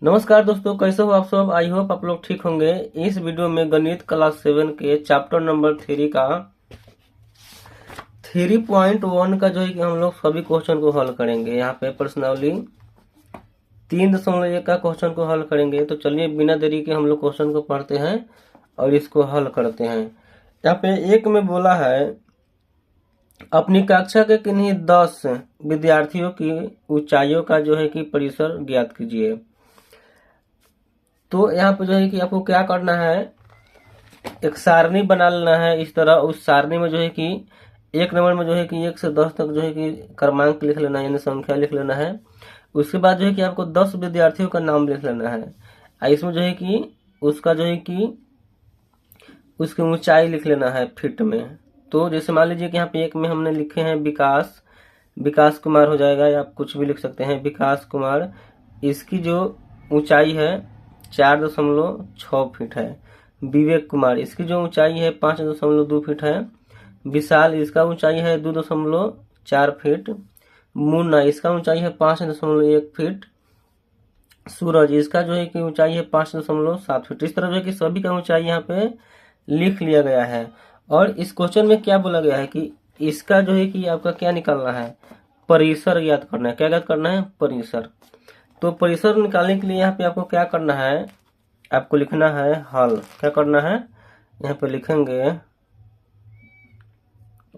नमस्कार दोस्तों, कैसे हो आप सब। आई होप आप लोग ठीक होंगे। इस वीडियो में गणित क्लास 7 के चैप्टर नंबर 3 का 3.1 का जो है कि हम लोग सभी क्वेश्चन को हल करेंगे। यहाँ पे पर्सनली 3.1 का क्वेश्चन को हल करेंगे। तो चलिए बिना देरी के हम लोग क्वेश्चन को पढ़ते हैं और इसको हल करते हैं। यहाँ पे एक में बोला है, अपनी कक्षा के किन्हीं 10 विद्यार्थियों की ऊंचाइयों का जो है कि परिसर ज्ञात कीजिए। तो यहाँ पे जो है कि आपको क्या करना है, एक सारणी बना लेना है इस तरह। उस सारणी में जो है कि एक नंबर में जो है कि 1 से 10 तक जो है कि क्रमांक लिख लेना है, यानी संख्या लिख लेना है। उसके बाद जो है कि आपको 10 विद्यार्थियों का नाम लिख लेना है। इसमें जो है कि उसका जो है कि उसकी ऊंचाई लिख लेना है फीट में। तो जैसे मान लीजिए कि यहाँ पे एक में हमने लिखे हैं विकास कुमार हो जाएगा, या आप कुछ भी लिख सकते हैं विकास कुमार। इसकी जो ऊंचाई है 4.6 फीट है। विवेक कुमार, इसकी जो ऊंचाई है 5.2 फीट है। विशाल, इसका ऊंचाई है 2.4 फीट। मुन्ना, इसका ऊंचाई है 5.1 फीट। सूरज, इसका जो है कि ऊंचाई है 5.7 फीट। इस तरह जो है कि सभी का ऊंचाई यहाँ पे लिख लिया गया है। और इस क्वेश्चन में क्या बोला गया है कि इसका जो है कि आपका क्या निकालना है, परिसर ज्ञात करना है। क्या ज्ञात करना है, परिसर। तो परिसर निकालने के लिए यहाँ पे आपको क्या करना है, आपको लिखना है हल। क्या करना है, यहाँ पे लिखेंगे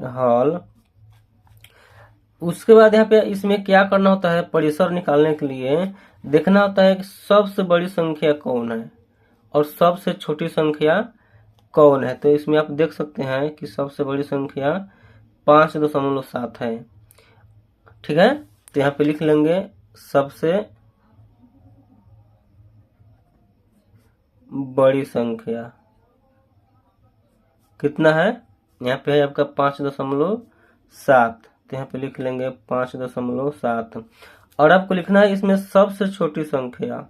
हल। उसके बाद यहाँ पे इसमें क्या करना होता है, परिसर निकालने के लिए देखना होता है कि सबसे बड़ी संख्या कौन है और सबसे छोटी संख्या कौन है। तो इसमें आप देख सकते हैं कि सबसे बड़ी संख्या 5.7 है। ठीक है, तो यहाँ पे लिख लेंगे सबसे बड़ी संख्या कितना है, यहाँ पे है आपका 5.7। तो यहाँ पे लिख लेंगे 5.7। और आपको लिखना है इसमें सबसे छोटी संख्या,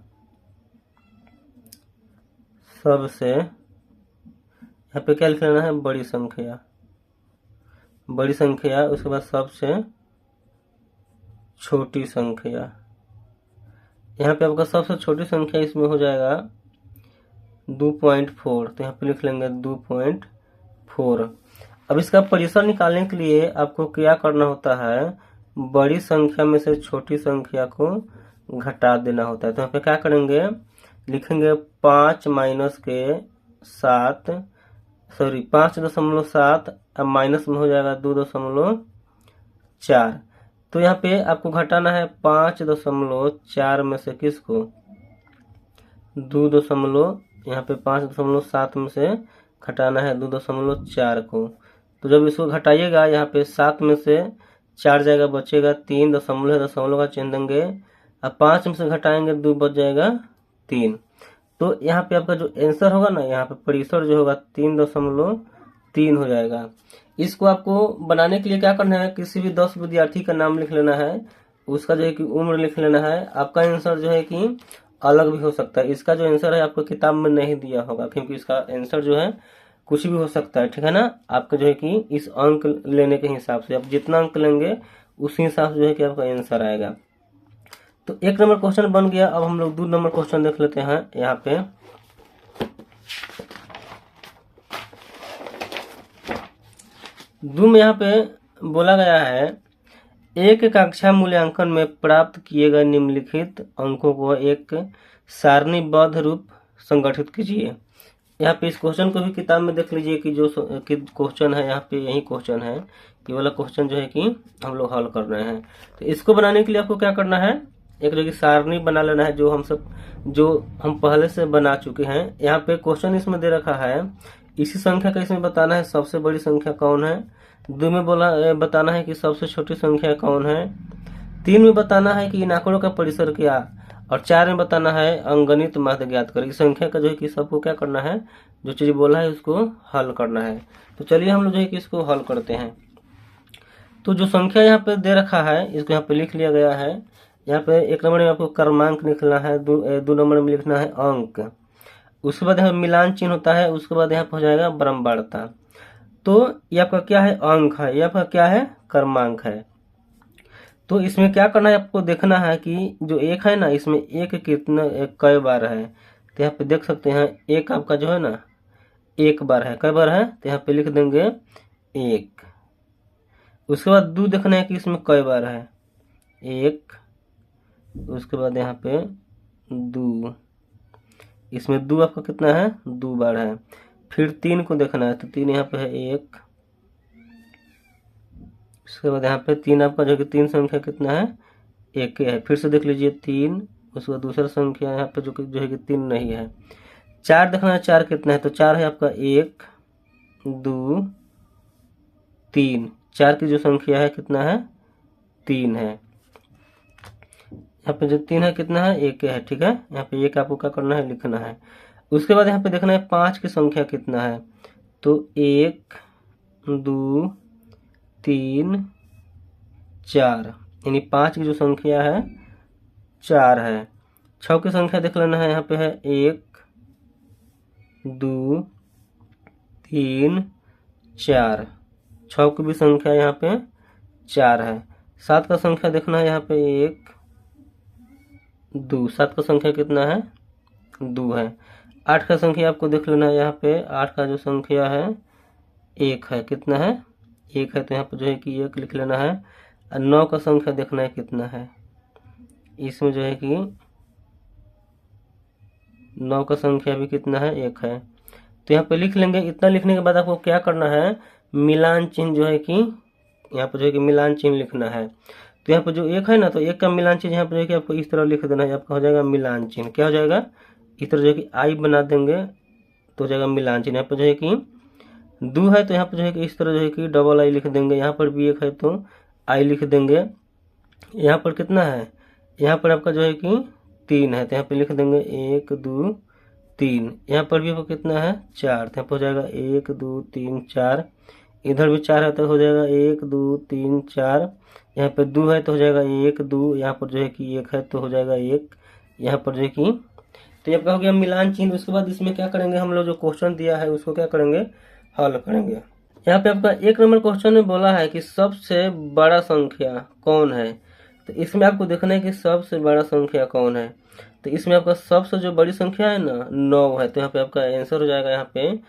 सबसे यहाँ पे क्या लिख लेना है, बड़ी संख्या। उसके बाद सबसे छोटी संख्या। यहाँ पे आपका सबसे छोटी संख्या इसमें हो जाएगा 2.4। तो यहाँ पे लिख लेंगे 2.4। अब इसका परिसर निकालने के लिए आपको क्या करना होता है, बड़ी संख्या में से छोटी संख्या को घटा देना होता है। तो यहाँ पे क्या करेंगे, लिखेंगे 5.7 अब माइनस में हो जाएगा 2.4। तो यहाँ पे आपको घटाना है 5.4 में से किसको, 2. यहाँ पे 5.7 में से घटाना है 2.4 को। तो जब इसको घटाइएगा यहाँ पे 7 में से 4 जाएगा, बचेगा 3 दशमलव का चिन्ह देंगे। अब 5 में से घटाएंगे 2, बच जाएगा 3। तो यहाँ पे आपका जो आंसर होगा ना, यहाँ पे परिसर जो होगा 3.3 हो जाएगा। इसको आपको बनाने के लिए क्या करना है, किसी भी 10 विद्यार्थी का नाम लिख लेना है, उसका जो है कि उम्र लिख लेना है। आपका आंसर जो है कि अलग भी हो सकता है। इसका जो आंसर है आपको किताब में नहीं दिया होगा, क्योंकि इसका आंसर जो है कुछ भी हो सकता है। ठीक है ना, आपका जो है कि इस अंक लेने के हिसाब से आप जितना अंक लेंगे उसी हिसाब से जो है कि आपका आंसर आएगा। तो 1 नंबर क्वेश्चन बन गया। अब हम लोग 2 नंबर क्वेश्चन देख लेते हैं। यहाँ पे 2 में यहाँ पे बोला गया है, एक कक्षा मूल्यांकन में प्राप्त किए गए निम्नलिखित अंकों को एक सारणीबद्ध रूप संगठित कीजिए। यहाँ पे इस क्वेश्चन को भी किताब में देख लीजिए कि जो क्वेश्चन है, यहाँ पे यही क्वेश्चन है। ये वाला क्वेश्चन जो है कि हम लोग हल कर रहे हैं। तो इसको बनाने के लिए आपको क्या करना है, एक जो कि सारणी बना लेना है, जो हम पहले से बना चुके हैं। यहाँ पे क्वेश्चन इसमें दे रखा है, इसी संख्या का इसमें बताना है सबसे बड़ी संख्या कौन है। 2 में बताना है कि सबसे छोटी संख्या कौन है। 3 में बताना है कि इन आंकड़ों का परिसर क्या, और 4 में बताना है अंगनित माध्य ज्ञात करें। इस संख्या का जो है कि सबको क्या करना है, जो चीज बोला है उसको हल करना है। तो चलिए हम लोग जो है कि इसको हल करते हैं। तो जो संख्या यहाँ पे दे रखा है इसको यहाँ पे लिख लिया गया है। यहाँ पे 1 नंबर में आपको क्रमांक लिखना है, 2 नंबर में लिखना है अंक। उसके बाद यहाँ मिलान चिन्ह होता है, उसके बाद यहाँ पर हो जाएगा बराबरता। तो ये आपका क्या है, अंक है, ये आपका क्या है, क्रमांक है। तो इसमें क्या करना है, आपको देखना है कि जो एक है ना, इसमें एक कितना एक कई बार है। तो यहाँ पे देख सकते हैं एक आपका जो है ना एक बार है, कई बार है, तो यहाँ पे लिख देंगे एक। उसके बाद दो देखना है कि इसमें कई बार है, एक, उसके बाद यहाँ पे दो, इसमें दो आपका कितना है, दो बार है। फिर तीन को देखना है, तो तीन यहाँ पे है एक, उसके बाद यहाँ पे तीन आपका जो कि तीन संख्या कितना है, एक है। फिर से देख लीजिए तीन, उसके बाद दूसरा संख्या यहाँ पे जो है कि तीन नहीं है। चार देखना है, चार कितना है, तो चार है आपका एक, दो, तीन। चार की जो संख्या है कितना है, तीन है। यहाँ पे जो तीन है कितना है, एक है, ठीक है। यहाँ पे एक आपको क्या करना है, लिखना है। उसके बाद यहाँ पे देखना है पाँच की संख्या कितना है, तो एक, दो, तीन, चार, यानी पाँच की जो संख्या है चार है। छः की संख्या देख लेना है, यहाँ पे है एक, दो, तीन, चार। छः की भी संख्या यहाँ पे चार है। सात का संख्या देखना है, यहाँ पे एक, दो, सात का संख्या कितना है, दो है। आठ का संख्या आपको देख लेना है, यहाँ पे आठ का जो संख्या है एक है, कितना है, एक है, तो यहाँ पे जो है कि एक लिख लेना है। और नौ का संख्या देखना है कितना है, इसमें जो है कि नौ का संख्या भी कितना है, एक है, तो यहाँ पे लिख लेंगे। इतना लिखने के बाद आपको क्या करना है, मिलान चिन्ह जो है कि यहाँ पे जो है कि मिलान चिन्ह लिखना है। तो यहाँ पे जो एक है ना, तो एक का मिलान चिन्ह यहाँ पे जो है कि आपको इस तरह लिख देना है, आपका हो जाएगा मिलान चिन्ह। क्या हो जाएगा, इस तरह जो है कि आई बना देंगे तो हो जाएगा मिलान चिन्ह। यहाँ पे जो है कि दो है, तो यहाँ पे जो है कि इस तरह जो है कि डबल आई लिख देंगे। यहाँ पर भी एक है तो आई लिख देंगे। यहाँ पर कितना है, यहाँ पर आपका जो है कि तीन है, तो यहाँ पे लिख देंगे एक, दो, तीन। यहाँ पर भी आपको कितना है, चार, तो यहाँ पर हो जाएगा एक, दो, तीन, चार। इधर भी चार है तो हो जाएगा एक, दो, तीन, चार। यहाँ पे दो है तो हो जाएगा एक, दो। यहाँ पर जो है कि एक है तो हो जाएगा एक। यहाँ पर जो है कि तो ये आपका हो गया मिलान चिन्ह। उसके बाद इसमें क्या करेंगे, हम लोग जो क्वेश्चन दिया है उसको क्या करेंगे, हल करेंगे। यहाँ पे आपका एक नंबर क्वेश्चन में बोला है कि सबसे बड़ा संख्या कौन है। तो इसमें आपको देखना है कि सबसे बड़ा संख्या कौन है। तो इसमें आपका सबसे जो बड़ी संख्या है ना, 9 है, तो यहाँ पे आपका आंसर हो जाएगा, यहाँ पे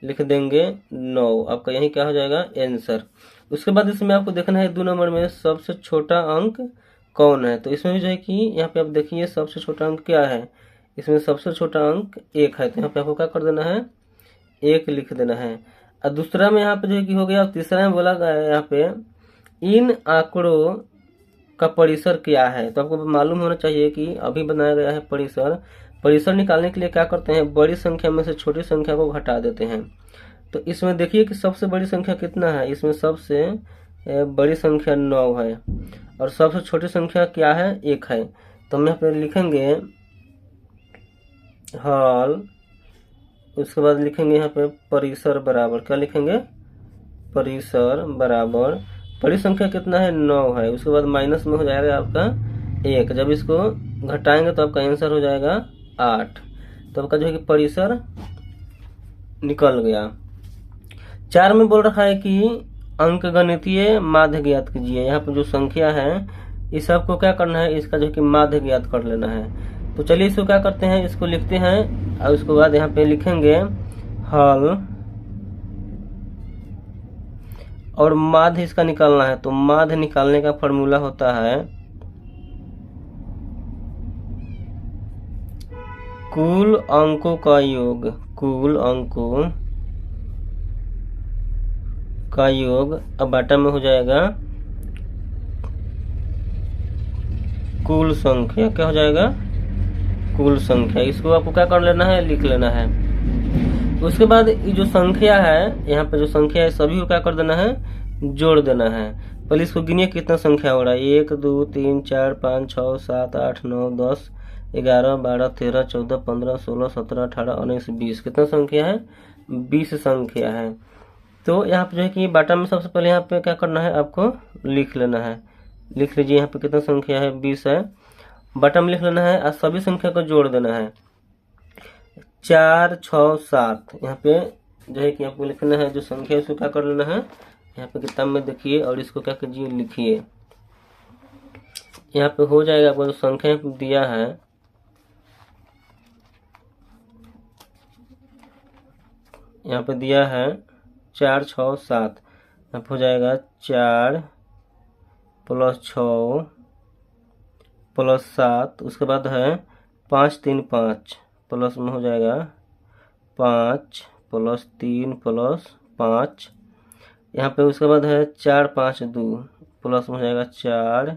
लिख देंगे 9, आपका यही क्या हो जाएगा, आंसर। उसके बाद इसमें आपको देखना है 2 नंबर में सबसे छोटा अंक कौन है। तो इसमें भी जो है कि यहाँ पे आप देखिए सबसे छोटा अंक क्या है, इसमें सबसे छोटा अंक एक है, तो यहाँ पे आपको क्या कर देना है, एक लिख देना है। और दूसरा में यहाँ पे जो है कि हो गया। तीसरा में बोला गया है यहाँ पे इन आंकड़ों का परिसर क्या है। तो आपको मालूम होना चाहिए कि अभी बनाया गया है परिसर। परिसर निकालने के लिए क्या करते हैं, बड़ी संख्या में से छोटी संख्या को घटा देते हैं। तो इसमें देखिए कि सबसे बड़ी संख्या कितना है, इसमें सबसे बड़ी संख्या 9 है और सबसे छोटी संख्या क्या है, एक है। तो हम यहाँ पे लिखेंगे हल, उसके बाद लिखेंगे यहाँ पे परिसर बराबर, क्या लिखेंगे, परिसर बराबर बड़ी संख्या कितना है, 9 है। उसके बाद माइनस में हो जाएगा आपका एक, जब इसको घटाएंगे तो आपका आंसर हो जाएगा 8। तो आपका जो है कि परिसर निकल गया। 4 में बोल रखा है कि अंक गणितीय माध्य ज्ञात कीजिए। यहाँ पर जो संख्या है इस सबको क्या करना है, इसका जो है कि माध्य ज्ञात कर लेना है। तो चलिए इसको क्या करते हैं, इसको लिखते हैं और उसके बाद यहाँ पे लिखेंगे हल और माध्य इसका निकालना है। तो माध्य निकालने का फॉर्मूला होता है कुल अंकों का योग, कुल अंकों का योग। अब बाटा में हो जाएगा कुल संख्या, क्या हो जाएगा, कुल संख्या। इसको आपको क्या कर लेना है, लिख लेना है। उसके बाद ये जो संख्या है, यहाँ पे जो संख्या है सभी को क्या कर देना है, जोड़ देना है। पहले इसको गिनिए कितना संख्या हो रहा है, 1 2 3 4 5 6 7 8 9 10 11 12 13 14 15 16 17 18 19 20। कितना संख्या है, 20 संख्या है। तो यहाँ पे जो है कि बाटा में सबसे पहले यहाँ पे क्या करना है, आपको लिख लेना है। लिख लीजिए यहाँ पे कितना संख्या है, 20 है। बाटा में लिख लेना है और सभी संख्या को जोड़ देना है, 4 6 7। यहाँ पे जो है कि आपको लिखना है जो संख्या है उसको क्या कर लेना है, यहाँ पे किताब में देखिए और इसको क्या कीजिए, लिखिए। यहाँ पे हो जाएगा आपको जो संख्या दिया है, यहाँ पे दिया है 4 6 7, यहाँ पे हो जाएगा 4 + 6 + 7, उसके बाद है 5 3 5, प्लस में हो जाएगा 5 + 3 + 5, यहाँ पे उसके बाद है 4 5 2, प्लस में हो जाएगा 4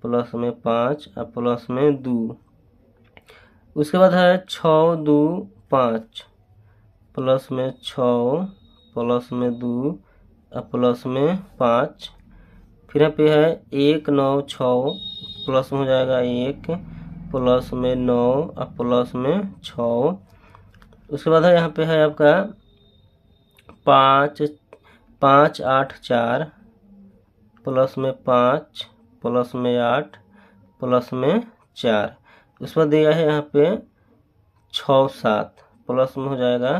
प्लस में 5 और प्लस में 2, उसके बाद है 6 2 5, प्लस में 6 प्लस में 2 और प्लस में 5, फिर यहाँ पे है 1 9 6, प्लस में हो जाएगा 1 प्लस में 9 और प्लस में 6, उसके बाद है यहाँ पे है आपका 5 5 8 4, प्लस में 5 प्लस में 8 प्लस में 4, उसके बाद दिया है यहाँ पे 6 7, प्लस में हो जाएगा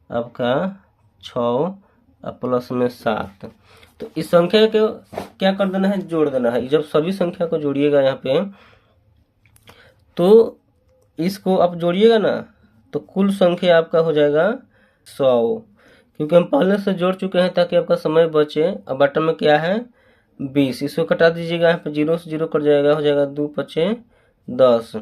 आपका 6 और प्लस में 7। तो इस संख्या को क्या कर देना है, जोड़ देना है। जब सभी संख्या को जोड़िएगा यहाँ पे, तो इसको आप जोड़िएगा ना, तो कुल संख्या आपका हो जाएगा 100, क्योंकि हम पहले से जोड़ चुके हैं ताकि आपका समय बचे। अब बटन में क्या है 20, इसको कटा दीजिएगा, यहाँ पे 0 से 0 कट जाएगा, हो जाएगा 2 5 10।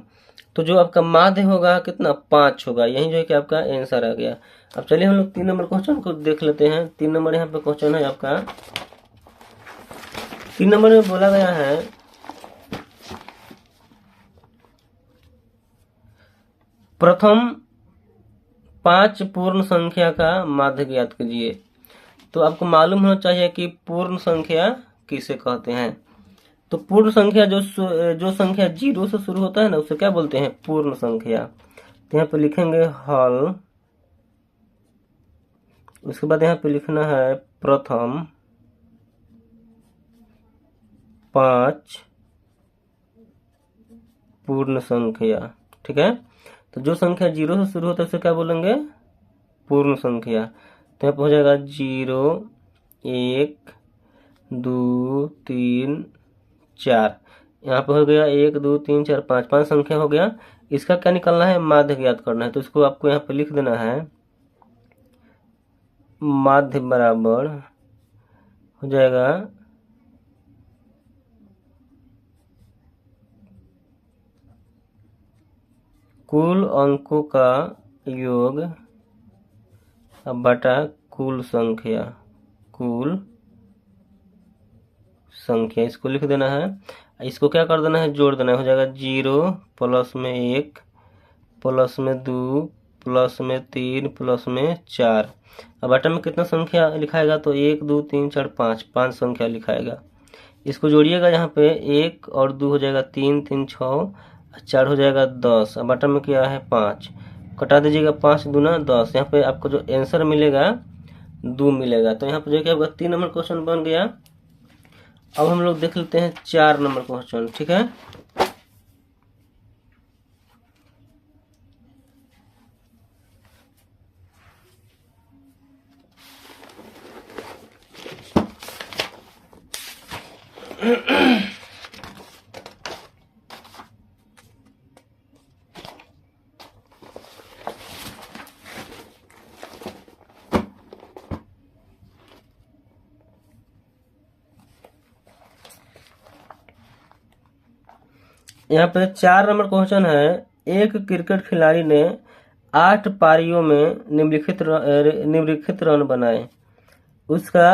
तो जो आपका माध्य होगा कितना 5 होगा, यही जो है कि आपका आंसर आ गया। अब चलिए हम लोग 3 नंबर क्वेश्चन को देख लेते हैं। 3 नंबर यहाँ पे क्वेश्चन है आपका। 3 नंबर में बोला गया है प्रथम 5 पूर्ण संख्या का माध्य ज्ञात कीजिए। तो आपको मालूम होना चाहिए कि पूर्ण संख्या किसे कहते हैं। तो पूर्ण संख्या जो संख्या 0 से शुरू होता है ना, उसे क्या बोलते हैं, पूर्ण संख्या। तो यहाँ पे लिखेंगे हल, उसके बाद यहाँ पे लिखना है प्रथम 5 पूर्ण संख्या। ठीक है, तो जो संख्या 0 से शुरू होता है उसे क्या बोलेंगे, पूर्ण संख्या। तो यहाँ पे हो जाएगा 0 1 2 3 4, यहाँ पे हो गया 1 2 3 4 5, 5 संख्या हो गया। इसका क्या निकालना है, माध्य ज्ञात करना है। तो इसको आपको यहाँ पे लिख देना है, माध्य बराबर हो जाएगा कुल अंकों का योग बटा कुल संख्या, कुल संख्या। इसको लिख देना है, इसको क्या कर देना है, जोड़ देना है। हो जाएगा 0 प्लस में 1 प्लस में 2 प्लस में 3 प्लस में 4। अब बटन में कितना संख्या लिखाएगा, तो 1 2 3 4 5, 5 संख्या लिखाएगा। इसको जोड़िएगा, यहाँ पे 1 और 2 हो जाएगा 3 3 6, 4 हो जाएगा 10। अब बटन में क्या है 5, कटा दीजिएगा, 5 दूना 10। यहाँ पे आपको जो आंसर मिलेगा 2 मिलेगा। तो यहाँ पे जो क्या 3 नंबर क्वेश्चन बन गया। अब हम लोग देख लेते हैं 4 नंबर क्वेश्चन। ठीक है, यहाँ पे 4 नंबर क्वेश्चन है। एक क्रिकेट खिलाड़ी ने 8 पारियों में निम्नलिखित रन बनाए, उसका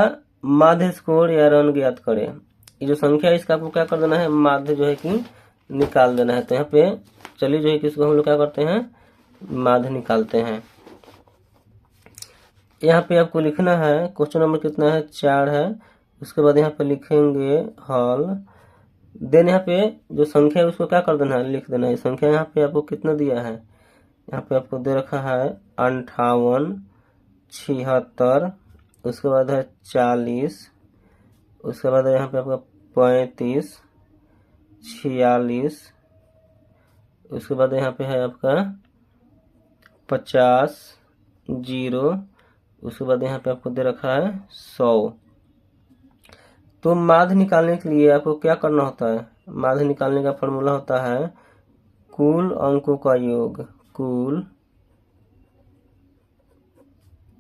माध्य स्कोर या रन ज्ञात करें। ये जो संख्या है इसका आपको क्या कर देना है, माध्य जो है कि निकाल देना है। तो यहाँ पे चलिए जो है कि इसको हम लोग क्या करते हैं, माध्य निकालते हैं। यहाँ पे आपको लिखना है, क्वेश्चन नंबर कितना है 4 है। उसके बाद यहाँ पे लिखेंगे हल, देन यहाँ पे जो संख्या है उसको क्या कर देना है, लिख देना है। संख्या यहाँ पे आपको कितना दिया है, यहाँ पे आपको दे रखा है 58 76, उसके बाद है 40, उसके बाद यहाँ पे आपका 35 46, उसके बाद यहाँ पे है आपका 50 0, उसके बाद यहाँ पे आपको दे रखा है 100। तो माध्य निकालने के लिए आपको क्या करना होता है, माध्य निकालने का फॉर्मूला होता है कुल अंकों का योग, कुल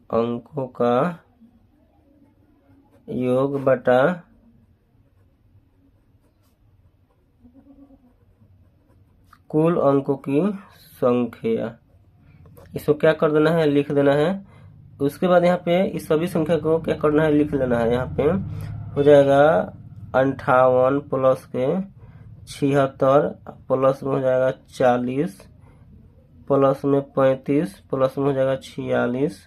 अंकों का योग बटा कुल अंकों की संख्या। इसको क्या कर देना है, लिख देना है। उसके बाद यहाँ पे इस सभी संख्या को क्या करना है, लिख लेना है। यहाँ पे हो जाएगा 58 प्लस के 76 प्लस में हो जाएगा 40 प्लस में 35 प्लस में हो जाएगा 46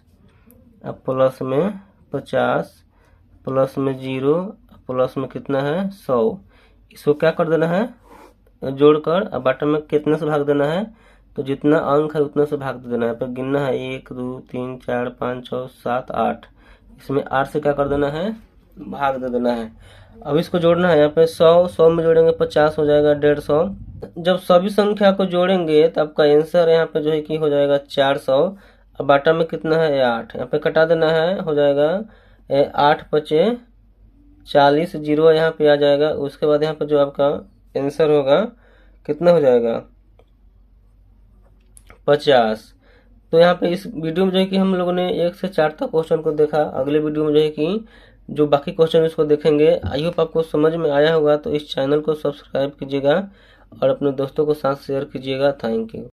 प्लस में 50 प्लस में 0 प्लस में कितना है 100। इसको क्या कर देना है, जोड़कर अब बटन में कितने से भाग देना है, तो जितना अंक है उतने से भाग देना है। पर गिनना है 1 2 3 4 5 6 7 8। इसमें 8 से क्या कर देना है, भाग दे देना है। अब इसको जोड़ना है। यहाँ पे 100 में जोड़ेंगे 50 हो जाएगा 150। जब सभी संख्या को जोड़ेंगे तो आपका आंसर यहाँ पे जो है कि हो जाएगा 400। अब बटन में कितना है 8, यहाँ पे कटा देना है, हो जाएगा 8 पचे 40, 0 यहाँ पे आ जाएगा। उसके बाद यहाँ पे जो आपका आंसर होगा कितना हो जाएगा 50। तो यहाँ पे इस वीडियो में जो है कि हम लोगों ने 1 से 4 तक क्वेश्चन को देखा। अगले वीडियो में जो है कि जो बाकी क्वेश्चन इसको देखेंगे। आई होप आपको समझ में आया होगा। तो इस चैनल को सब्सक्राइब कीजिएगा और अपने दोस्तों को साथ शेयर कीजिएगा। Thank you.